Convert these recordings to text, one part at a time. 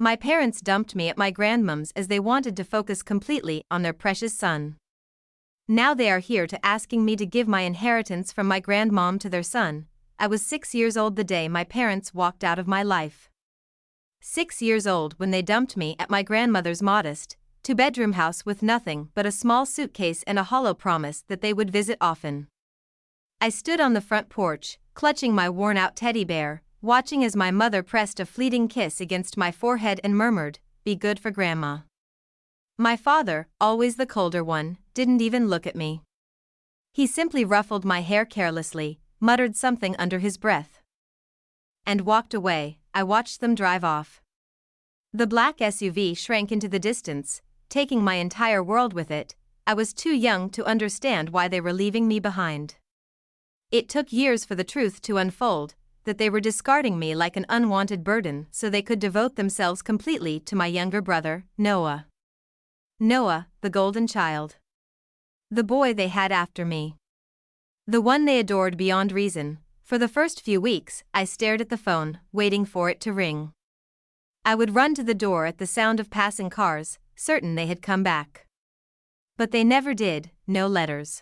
My parents dumped me at my grandmom's as they wanted to focus completely on their precious son. Now they are here to asking me to give my inheritance from my grandmom to their son. I was 6 years old the day my parents walked out of my life. 6 years old when they dumped me at my grandmother's modest, two-bedroom house with nothing but a small suitcase and a hollow promise that they would visit often. I stood on the front porch, clutching my worn-out teddy bear, watching as my mother pressed a fleeting kiss against my forehead and murmured, "Be good for Grandma." My father, always the colder one, didn't even look at me. He simply ruffled my hair carelessly, muttered something under his breath, and walked away. I watched them drive off. The black SUV shrank into the distance, taking my entire world with it. I was too young to understand why they were leaving me behind. It took years for the truth to unfold, that they were discarding me like an unwanted burden so they could devote themselves completely to my younger brother, Noah. Noah, the golden child. The boy they had after me. The one they adored beyond reason. For the first few weeks, I stared at the phone, waiting for it to ring. I would run to the door at the sound of passing cars, certain they had come back. But they never did. No letters.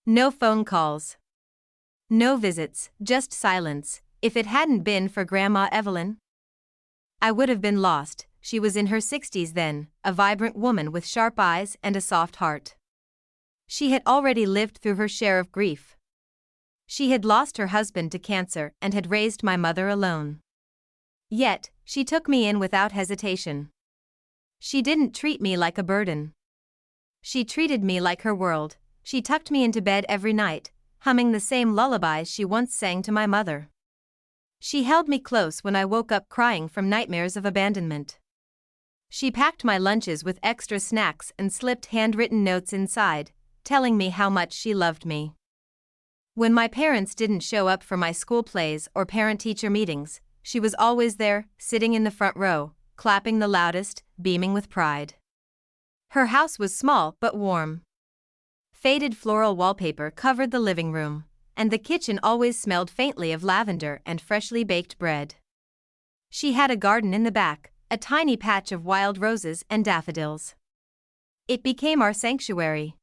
No phone calls. No visits, just silence. If it hadn't been for Grandma Evelyn, I would have been lost. She was in her 60s then, a vibrant woman with sharp eyes and a soft heart. She had already lived through her share of grief. She had lost her husband to cancer and had raised my mother alone. Yet, she took me in without hesitation. She didn't treat me like a burden. She treated me like her world. She tucked me into bed every night, humming the same lullabies she once sang to my mother. She held me close when I woke up crying from nightmares of abandonment. She packed my lunches with extra snacks and slipped handwritten notes inside, telling me how much she loved me. When my parents didn't show up for my school plays or parent-teacher meetings, she was always there, sitting in the front row, clapping the loudest, beaming with pride. Her house was small but warm. Faded floral wallpaper covered the living room, and the kitchen always smelled faintly of lavender and freshly baked bread. She had a garden in the back, a tiny patch of wild roses and daffodils. It became our sanctuary.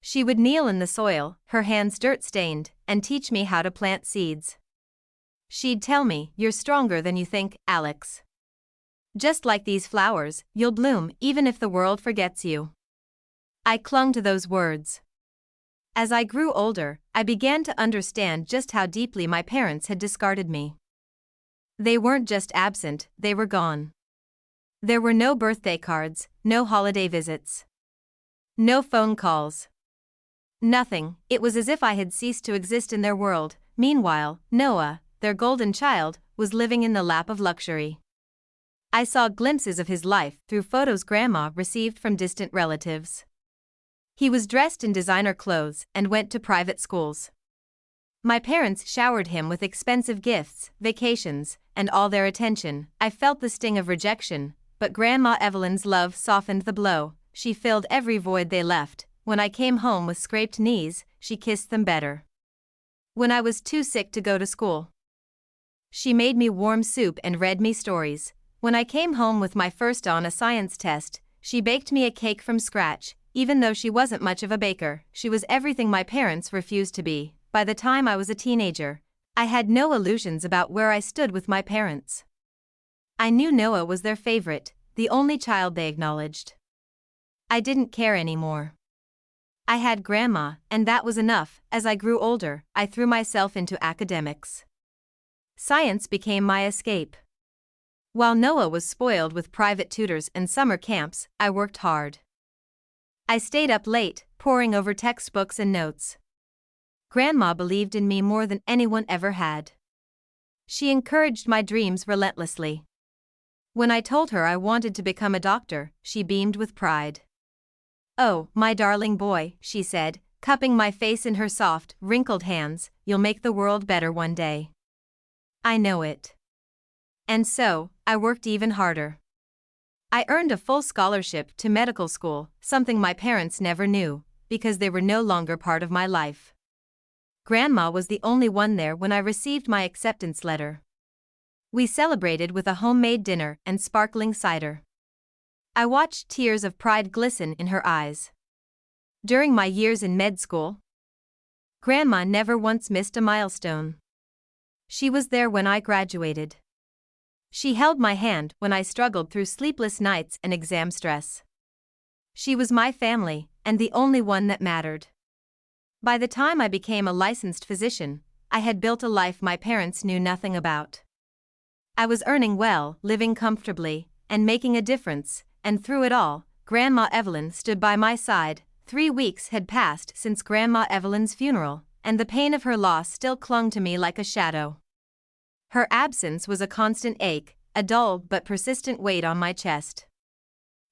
She would kneel in the soil, her hands dirt-stained, and teach me how to plant seeds. She'd tell me, "You're stronger than you think, Alex. Just like these flowers, you'll bloom even if the world forgets you." I clung to those words. As I grew older, I began to understand just how deeply my parents had discarded me. They weren't just absent, they were gone. There were no birthday cards, no holiday visits. No phone calls. Nothing. It was as if I had ceased to exist in their world. Meanwhile, Noah, their golden child, was living in the lap of luxury. I saw glimpses of his life through photos Grandma received from distant relatives. He was dressed in designer clothes and went to private schools. My parents showered him with expensive gifts, vacations, and all their attention. I felt the sting of rejection, but Grandma Evelyn's love softened the blow. She filled every void they left. When I came home with scraped knees, she kissed them better. When I was too sick to go to school, she made me warm soup and read me stories. When I came home with my first on a science test, she baked me a cake from scratch. Even though she wasn't much of a baker, she was everything my parents refused to be. By the time I was a teenager, I had no illusions about where I stood with my parents. I knew Noah was their favorite, the only child they acknowledged. I didn't care anymore. I had Grandma, and that was enough. As I grew older, I threw myself into academics. Science became my escape. While Noah was spoiled with private tutors and summer camps, I worked hard. I stayed up late, poring over textbooks and notes. Grandma believed in me more than anyone ever had. She encouraged my dreams relentlessly. When I told her I wanted to become a doctor, she beamed with pride. "Oh, my darling boy," she said, cupping my face in her soft, wrinkled hands, "you'll make the world better one day." I know it. And so, I worked even harder. I earned a full scholarship to medical school, something my parents never knew, because they were no longer part of my life. Grandma was the only one there when I received my acceptance letter. We celebrated with a homemade dinner and sparkling cider. I watched tears of pride glisten in her eyes. During my years in med school, Grandma never once missed a milestone. She was there when I graduated. She held my hand when I struggled through sleepless nights and exam stress. She was my family, and the only one that mattered. By the time I became a licensed physician, I had built a life my parents knew nothing about. I was earning well, living comfortably, and making a difference, and through it all, Grandma Evelyn stood by my side. 3 weeks had passed since Grandma Evelyn's funeral, and the pain of her loss still clung to me like a shadow. Her absence was a constant ache, a dull but persistent weight on my chest.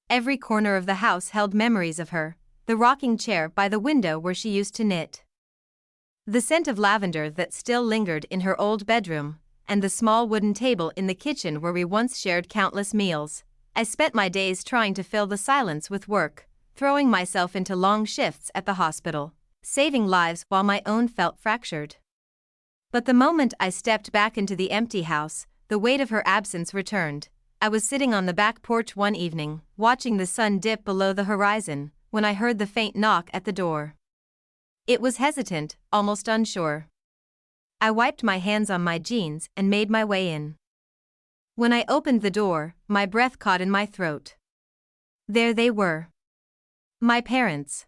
Every corner of the house held memories of her, the rocking chair by the window where she used to knit, the scent of lavender that still lingered in her old bedroom, and the small wooden table in the kitchen where we once shared countless meals. I spent my days trying to fill the silence with work, throwing myself into long shifts at the hospital, saving lives while my own felt fractured. But the moment I stepped back into the empty house, the weight of her absence returned. I was sitting on the back porch one evening, watching the sun dip below the horizon, when I heard the faint knock at the door. It was hesitant, almost unsure. I wiped my hands on my jeans and made my way in. When I opened the door, my breath caught in my throat. There they were. My parents.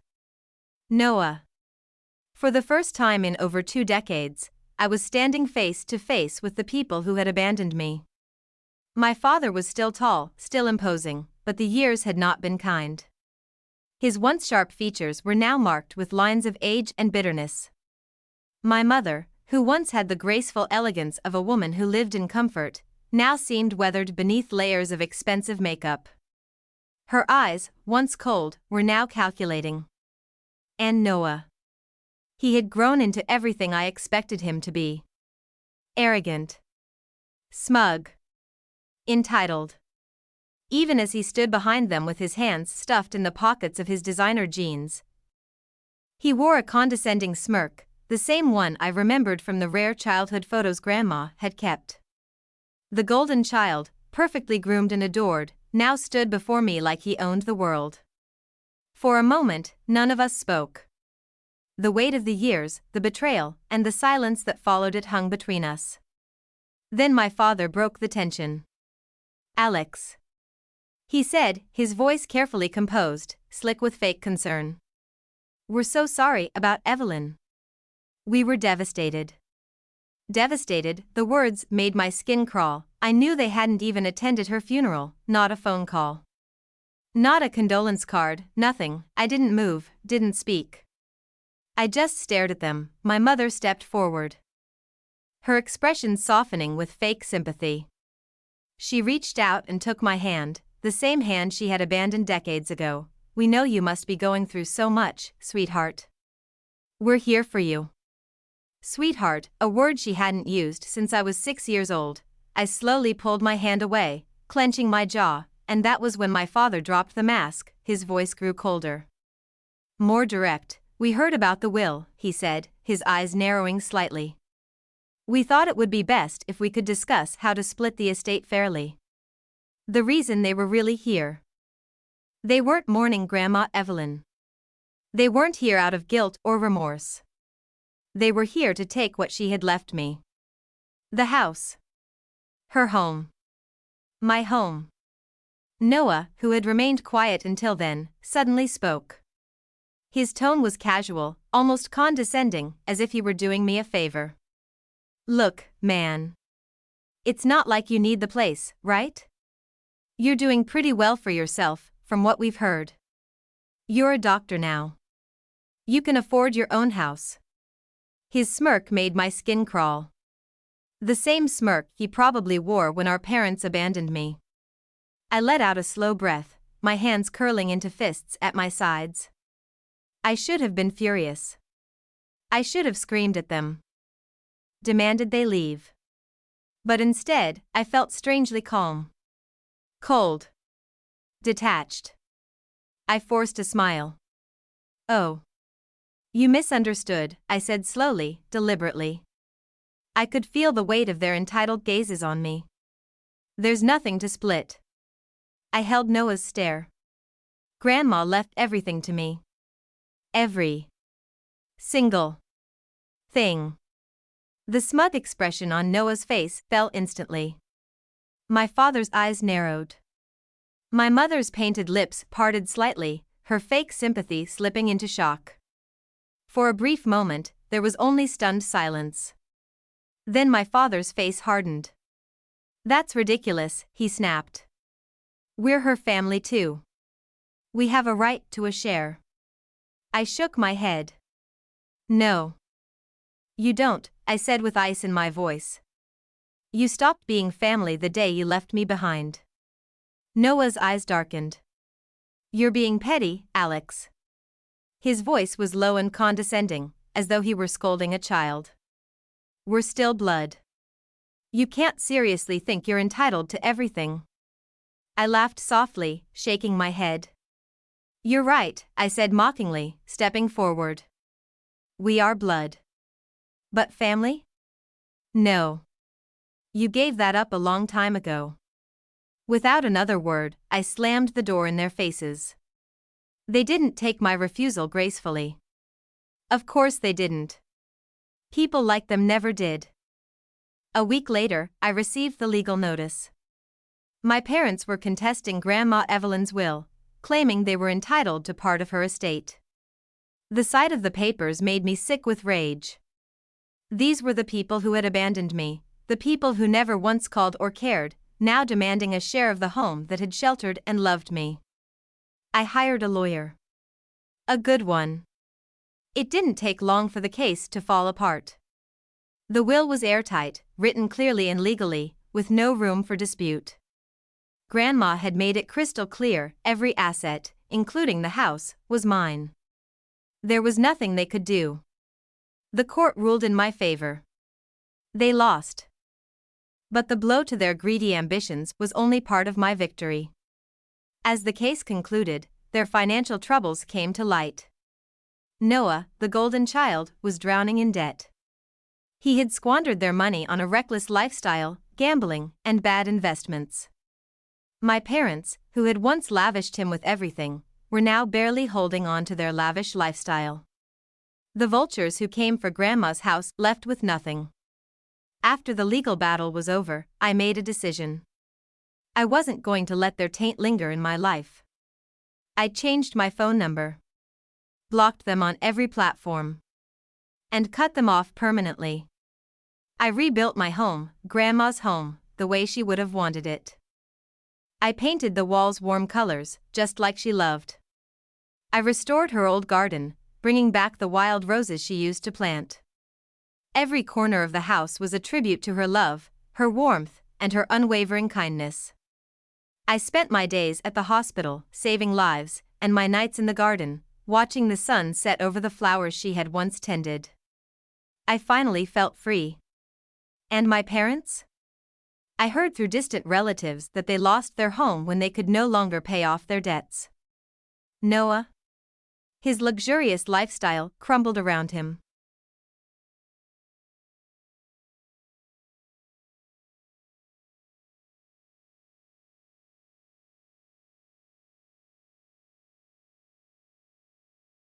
Noah. For the first time in over 2 decades, I was standing face to face with the people who had abandoned me. My father was still tall, still imposing, but the years had not been kind. His once sharp features were now marked with lines of age and bitterness. My mother, who once had the graceful elegance of a woman who lived in comfort, now seemed weathered beneath layers of expensive makeup. Her eyes, once cold, were now calculating. And Noah. He had grown into everything I expected him to be. Arrogant. Smug. Entitled. Even as he stood behind them with his hands stuffed in the pockets of his designer jeans, he wore a condescending smirk, the same one I remembered from the rare childhood photos Grandma had kept. The golden child, perfectly groomed and adored, now stood before me like he owned the world. For a moment, none of us spoke. The weight of the years, the betrayal, and the silence that followed it hung between us. Then my father broke the tension. "Alex," he said, his voice carefully composed, slick with fake concern. "We're so sorry about Evelyn." We were devastated. Devastated, the words made my skin crawl. I knew they hadn't even attended her funeral, not a phone call. Not a condolence card, nothing. I didn't move, didn't speak. I just stared at them. My mother stepped forward, her expression softening with fake sympathy. She reached out and took my hand, the same hand she had abandoned decades ago. "We know you must be going through so much, sweetheart. We're here for you." Sweetheart, a word she hadn't used since I was 6 years old. I slowly pulled my hand away, clenching my jaw, and that was when my father dropped the mask. His voice grew colder, more direct. "We heard about the will," he said, his eyes narrowing slightly. "We thought it would be best if we could discuss how to split the estate fairly." The reason they were really here. They weren't mourning Grandma Evelyn. They weren't here out of guilt or remorse. They were here to take what she had left me. The house. Her home. My home. Noah, who had remained quiet until then, suddenly spoke. His tone was casual, almost condescending, as if he were doing me a favor. "Look, man. It's not like you need the place, right? You're doing pretty well for yourself, from what we've heard. You're a doctor now. You can afford your own house." His smirk made my skin crawl. The same smirk he probably wore when our parents abandoned me. I let out a slow breath, my hands curling into fists at my sides. I should have been furious. I should have screamed at them, demanded they leave. But instead, I felt strangely calm. Cold. Detached. I forced a smile. "Oh. You misunderstood," I said slowly, deliberately. I could feel the weight of their entitled gazes on me. There's nothing to split. I held Noah's stare. Grandma left everything to me. Every single thing. The smug expression on Noah's face fell instantly. My father's eyes narrowed. My mother's painted lips parted slightly, her fake sympathy slipping into shock. For a brief moment, there was only stunned silence. Then my father's face hardened. That's ridiculous, he snapped. We're her family too. We have a right to a share. I shook my head. No. You don't, I said with ice in my voice. You stopped being family the day you left me behind. Noah's eyes darkened. You're being petty, Alex. His voice was low and condescending, as though he were scolding a child. We're still blood. You can't seriously think you're entitled to everything. I laughed softly, shaking my head. You're right, I said mockingly, stepping forward. We are blood. But family? No. You gave that up a long time ago. Without another word, I slammed the door in their faces. They didn't take my refusal gracefully. Of course they didn't. People like them never did. A week later, I received the legal notice. My parents were contesting Grandma Evelyn's will, claiming they were entitled to part of her estate. The sight of the papers made me sick with rage. These were the people who had abandoned me, the people who never once called or cared, now demanding a share of the home that had sheltered and loved me. I hired a lawyer. A good one. It didn't take long for the case to fall apart. The will was airtight, written clearly and legally, with no room for dispute. Grandma had made it crystal clear, every asset, including the house, was mine. There was nothing they could do. The court ruled in my favor. They lost. But the blow to their greedy ambitions was only part of my victory. As the case concluded, their financial troubles came to light. Noah, the golden child, was drowning in debt. He had squandered their money on a reckless lifestyle, gambling, and bad investments. My parents, who had once lavished him with everything, were now barely holding on to their lavish lifestyle. The vultures who came for Grandma's house left with nothing. After the legal battle was over, I made a decision. I wasn't going to let their taint linger in my life. I changed my phone number, blocked them on every platform, and cut them off permanently. I rebuilt my home, Grandma's home, the way she would have wanted it. I painted the walls warm colors, just like she loved. I restored her old garden, bringing back the wild roses she used to plant. Every corner of the house was a tribute to her love, her warmth, and her unwavering kindness. I spent my days at the hospital, saving lives, and my nights in the garden, watching the sun set over the flowers she had once tended. I finally felt free. And my parents? I heard through distant relatives that they lost their home when they could no longer pay off their debts. Noah? His luxurious lifestyle crumbled around him.